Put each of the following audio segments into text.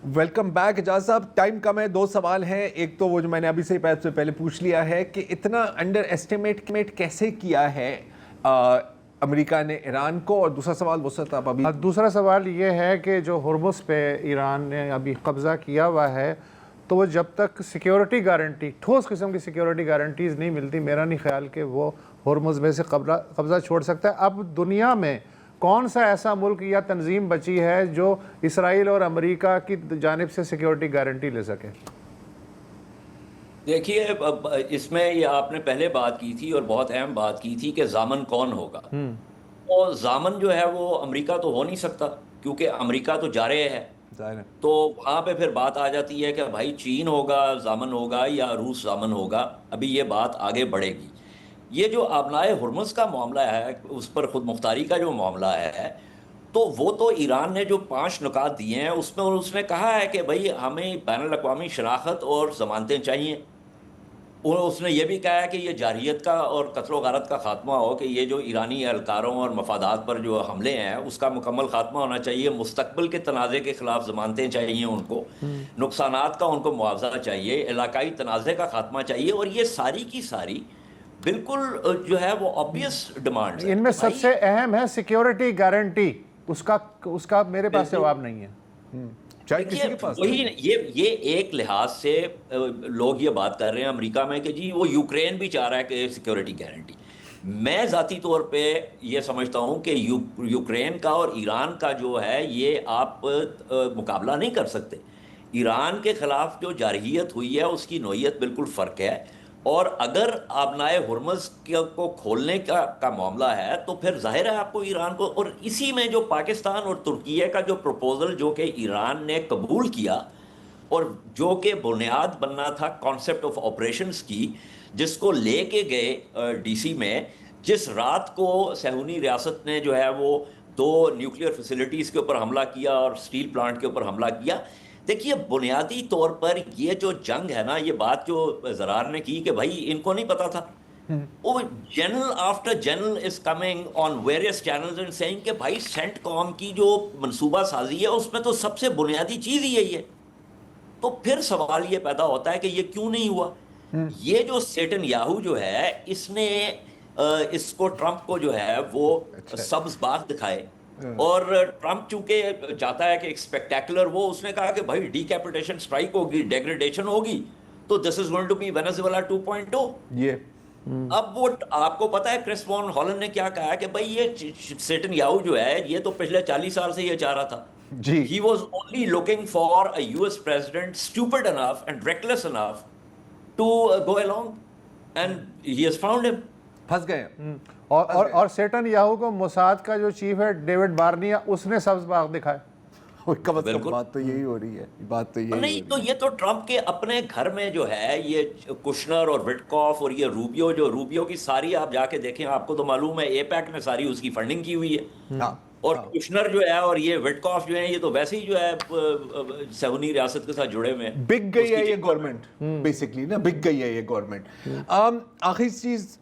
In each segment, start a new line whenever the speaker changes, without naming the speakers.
Welcome back اجاز صاحب. Time کم ہے, 2 سوال ہیں. ایک تو وہ جو میں نے ابھی سے پہلے پوچھ لیا ہے کہ اتنا انڈر ایسٹیمیٹ کیسے کیا ہے امریکہ نے ایران کو, اور دوسرا سوال وسعت آپ ابھی.
دوسرا سوال یہ ہے کہ جو ہرمز پہ ایران نے ابھی قبضہ کیا ہوا ہے تو وہ جب تک سیکیورٹی گارنٹی, ٹھوس قسم کی سیکیورٹی گارنٹیز نہیں ملتی, میرا نہیں خیال کہ وہ ہرمز میں سے قبضہ چھوڑ سکتا ہے. اب دنیا میں کون سا ایسا ملک یا تنظیم بچی ہے جو اسرائیل اور امریکہ کی جانب سے سیکیورٹی گارنٹی لے سکے؟
دیکھیے اس میں یہ آپ نے پہلے بات کی تھی اور بہت اہم بات کی تھی کہ ضامن کون ہوگا. اور ضامن جو ہے وہ امریکہ تو ہو نہیں سکتا کیونکہ امریکہ تو جا رہے ہے. تو وہاں پہ پھر بات آ جاتی ہے کہ بھائی چین ہوگا ضامن ہوگا یا روس ضامن ہوگا. ابھی یہ بات آگے بڑھے گی. یہ جو آبنائے ہرمز کا معاملہ ہے, اس پر خود مختاری کا جو معاملہ ہے, تو وہ تو ایران نے جو 5 نکات دیے ہیں اس میں اس نے کہا ہے کہ بھائی ہمیں بین الاقوامی شناخت اور ضمانتیں چاہیے. اور اس نے یہ بھی کہا ہے کہ یہ جارحیت کا اور قتل و غارت کا خاتمہ ہو, کہ یہ جو ایرانی اہلکاروں اور مفادات پر جو حملے ہیں اس کا مکمل خاتمہ ہونا چاہیے. مستقبل کے تنازع کے خلاف ضمانتیں چاہیے ان کو, نقصانات کا ان کو معاوضہ چاہیے, علاقائی تنازع کا خاتمہ چاہیے. اور یہ ساری کی ساری بالکل جو ہے وہ obvious ڈیمانڈ ہے.
ان میں سب سے اہم ہے سیکیورٹی گارنٹی, اس کا میرے پاس جواب نہیں ہے.
وہی یہ ایک لحاظ سے لوگ یہ بات کر رہے ہیں امریکہ میں کہ جی وہ یوکرین بھی چاہ رہا ہے کہ سیکیورٹی گارنٹی. میں ذاتی طور پہ یہ سمجھتا ہوں کہ یوکرین کا اور ایران کا جو ہے یہ آپ مقابلہ نہیں کر سکتے. ایران کے خلاف جو جارحیت ہوئی ہے اس کی نوعیت بالکل فرق ہے. اور اگر آبنائے ہرمز کو کھولنے کا معاملہ ہے تو پھر ظاہر ہے آپ کو ایران کو, اور اسی میں جو پاکستان اور ترکیہ کا جو پروپوزل جو کہ ایران نے قبول کیا اور جو کہ بنیاد بننا تھا کانسیپٹ آف آپریشنز کی, جس کو لے کے گئے ڈی سی میں, جس رات کو صہیونی ریاست نے جو ہے وہ 2 نیوکلیئر فیسلٹیز کے اوپر حملہ کیا اور اسٹیل پلانٹ کے اوپر حملہ کیا. دیکھیے بنیادی طور پر یہ جو جنگ ہے نا, یہ بات جو زرار نے کی کہ بھائی ان کو نہیں پتا تھا, وہ general after general is coming on various channels and seeing کہ بھائی سینٹ کام کی جو منصوبہ سازی ہے اس میں تو سب سے بنیادی چیز ہی یہی ہے. تو پھر سوال یہ پیدا ہوتا ہے کہ یہ کیوں نہیں ہوا. یہ جو سیٹن یاہو جو ہے اس نے اس کو ٹرمپ کو جو ہے وہ سبز باغ دکھائے, اور ٹرمپ چونکہ چاہتا ہے کہ ایک اسپیکٹیکولر, وہ اس نے کہا کہ بھائی ڈیکیپیٹیشن سٹرائک ہوگی, ڈیگریڈیشن ہوگی, تو this is going to be Venezuela 2.0. اب وہ آپ کو پتا ہے کرس وان ہالن نے کیا کہا کہ بھائی یہ سیٹن یاہو جو ہے یہ تو پچھلے 40 سال سے یہ چاہ رہا تھا. He was only looking for a US president stupid enough and reckless enough to go along, and he has found him.
پھنس گئے.
اور سیٹن یاہو کو موساد کا جو چیف ہے ڈیوڈ بارنیا, اس نے سبز باغ دکھائے.
بات تو یہی ہو رہی ہے, بات تو یہی
نہیں. تو یہ تو ٹرمپ کے اپنے گھر میں جو ہے یہ کشنر اور وٹکاف اور یہ روبیو کی ساری آپ جا کے دیکھیں, آپ کو تو معلوم ہے اے پیک نے ساری اس کی فنڈنگ کی ہوئی ہے. اور کشنر جو ہے اور یہ وٹکاف جو ہے یہ تو ویسے ہی جو ہے صہیونی ریاست کے ساتھ جڑے ہوئے ہیں.
بک گئی ہے یہ گورنمنٹ بیسکلی نا, بک گئی ہے یہ گورنمنٹ. آخری چیز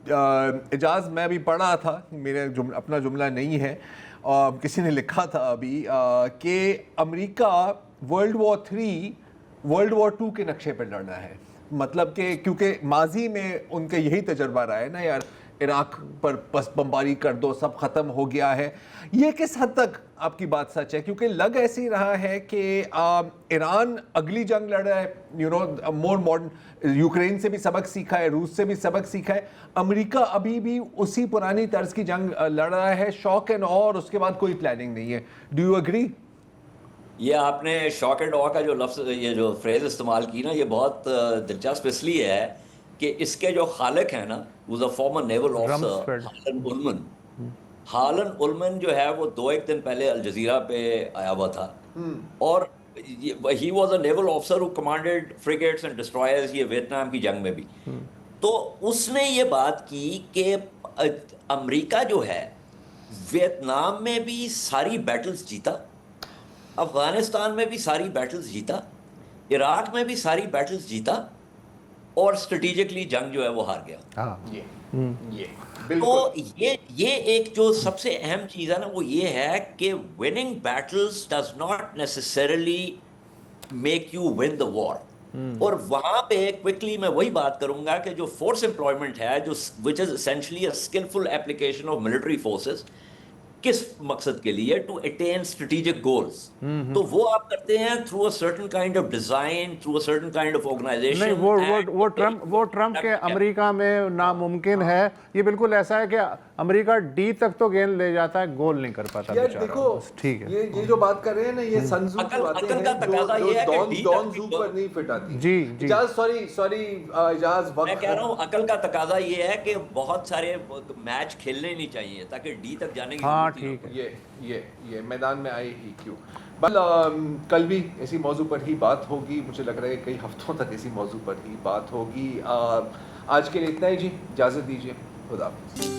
اجاز, میں ابھی پڑھ رہا تھا, میرا اپنا جملہ نہیں ہے, کسی نے لکھا تھا ابھی کہ امریکہ ورلڈ وار 3 ورلڈ وار 2 کے نقشے پہ لڑنا ہے. مطلب کہ کیونکہ ماضی میں ان کا یہی تجربہ رہا ہے نا یار, عراق پر بس بمباری کر دو سب ختم ہو گیا ہے. یہ کس حد تک آپ کی بات سچ ہے؟ کیونکہ لگ ایسے ہی رہا ہے کہ ایران اگلی جنگ لڑ رہا ہے, مور ماڈرن, یوکرین سے بھی سبق سیکھا ہے, روس سے بھی سبق سیکھا ہے. امریکہ ابھی بھی اسی پرانی طرز کی جنگ لڑ رہا ہے, شاک اینڈ اور اس کے بعد کوئی پلاننگ نہیں ہے. Do you agree?
یہ آپ نے شاک اینڈ آ کا جو لفظ, یہ جو فریز استعمال کی نا, یہ بہت دلچسپ اس لیے ہے کہ اس کے جو خالق ہیں نا, was a former naval officer, ہالن اولمن جو ہے وہ 2-1 دن پہلے الجزیرہ پہ آیا ہوا تھا, اور he was a naval officer who commanded frigates and destroyers یہ ویتنام کی جنگ میں بھی. تو اس نے یہ بات کی کہ امریکہ جو ہے ویتنام میں بھی ساری بیٹلز جیتا, افغانستان میں بھی ساری بیٹلز جیتا, عراق میں بھی ساری بیٹلز جیتا, اور اسٹریٹجکلی جنگ جو ہے وہ ہار گیا.
یہ
تو یہ ایک جو سب سے اہم چیز ہے نا وہ یہ ہے کہ winning battles does not necessarily make you win the war. اور وہاں پہ کوئکلی میں وہی بات کروں گا کہ جو فورس امپلائمنٹ ہے جو which is essentially a skillful application of military forces کس مقصد کے لیے ٹو اٹین اسٹریٹجک گولز, تو وہ آپ کرتے ہیں through a certain kind of design, through a certain kind of organisation.
نہیں, وہ ٹرمپ کے امریکہ میں ناممکن ہے. یہ بالکل ایسا ہے کہ امریکہ ڈی تک تو گیند لے جاتا ہے, گول نہیں کر پاتا.
یار دیکھو
ٹھیک ہے,
یہ جو بات کر رہے ہیں نا یہ سنزو کی باتیں ہیں جو ڈان زو پر نہیں فٹ آتی.
جی
اجاز سوری اجاز
میں کہہ رہا ہوں عقل کا تقاضا یہ ہے کہ بہت سارے میچ کھیلنے نہیں چاہیے تاکہ ڈی تک جانے کی
ہاں ٹھیک ہے.
یہ میدان میں آئے ہی کیوں. بل کل بھی اسی موضوع پر ہی بات ہوگی, مجھے لگ رہا ہے کہ کئی ہفتوں تک اسی موضوع پر ہی بات ہوگی. آج کے لیے اتنا ہی جی, اجازت دیجیے, خدا حافظ.